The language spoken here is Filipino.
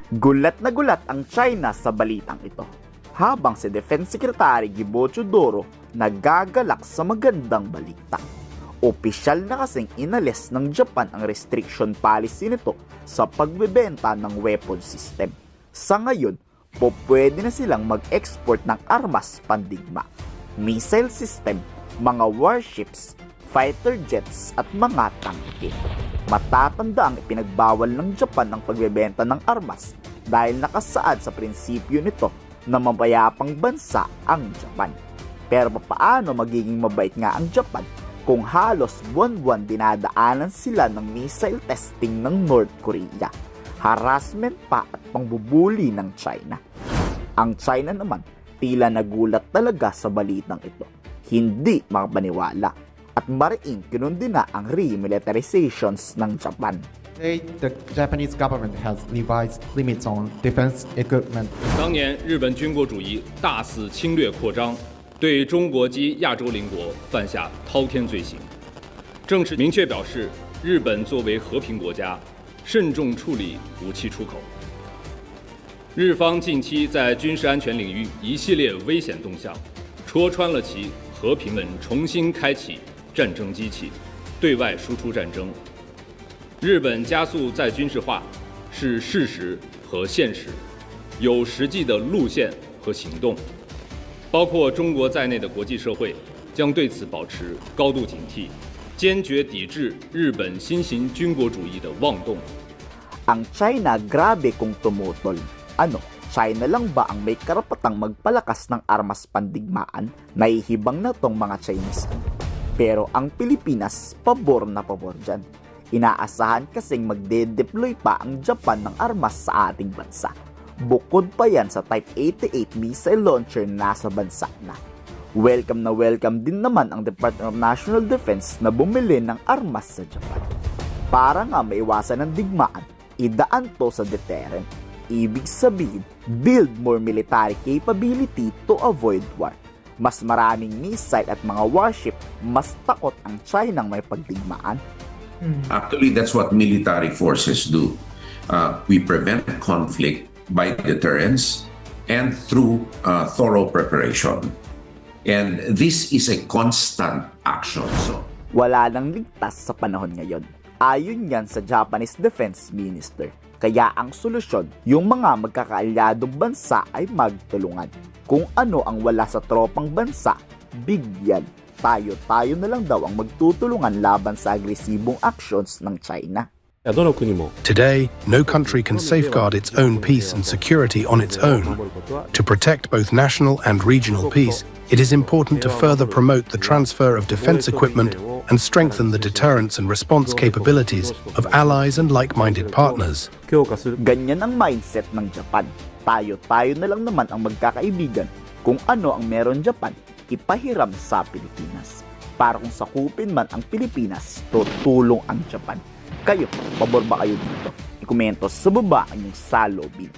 Gulat na gulat ang China sa balitang ito, habang si Defense Secretary Gibo Chodoro nagagalak sa magandang balita. Opisyal na kasing inalis ng Japan ang restriction policy nito sa pagbebenta ng weapon system. Sa ngayon, pwede na silang mag-export ng armas pandigma, missile system, mga warships, fighter jets at mga tangke. Matatanda ang ipinagbawal ng Japan ang pagbebenta ng armas dahil nakasaad sa prinsipyo nito na mapayapang bansa ang Japan. Pero paano magiging mabait nga ang Japan kung halos buwan-buwan dinadaanan sila ng missile testing ng North Korea, harassment pa at pangbubuli ng China? Ang China naman tila nagulat talaga sa balitang ito, hindi makapaniwala at mariing kinundi na ang remilitarizations ng Japan. Today, the Japanese government has revised limits on defense equipment. 当年日本军国主义大肆侵略扩张，对中国及亚洲邻国犯下滔天罪行，正式明确表示，日本作为和平国家，慎重处理武器出口。日方近期在军事安全领域一系列危险动向，戳穿了其和平稳重新开启战争机器，对外输出战争。日本加速再军事化是事实和现实，有实际的路线和行动，包括中国在内的国际社会将对此保持高度警惕，坚决抵制日本新型军国主义的妄动。 Ang China grabe kung tumutol. China lang ba ang may karapatang magpalakas ng armas pandigmaan? Nahihibang na tong mga Chinese. Pero ang Pilipinas, pabor na pabor dyan. Inaasahan kasing magde-deploy pa ang Japan ng armas sa ating bansa. Bukod pa yan sa Type 88 missile launcher na nasa bansa na. Welcome na welcome din naman ang Department of National Defense na bumili ng armas sa Japan. Para nga maiwasan ng digmaan, idaan to sa deterrent. Ibig sabihin, build more military capability to avoid war. Mas maraming missile at mga warship, mas takot ang China may pagdigmaan. Actually, that's what military forces do. We prevent conflict by deterrence and through thorough preparation. And this is a constant action. Wala nang ligtas sa panahon ngayon. Ayon yan sa Japanese Defense Minister. Kaya ang solusyon, yung mga magkakaalyadong bansa ay magtulungan. Kung ano ang wala sa tropang bansa, bigyan. Tayo na lang daw ang magtutulungan laban sa agresibong actions ng China. Today, no country can safeguard its own peace and security on its own. To protect both national and regional peace, it is important to further promote the transfer of defense equipment and strengthen the deterrence and response capabilities of allies and like-minded partners. Ganyan ang mindset ng Japan. Tayo na lang naman ang magkakaibigan. Kung ano ang meron Japan, ipahiram sa Pilipinas. Para kung sakupin man ang Pilipinas, tutulong ang Japan. Kayo, pabor ba kayo dito? I-komento sa baba ang inyong salobin.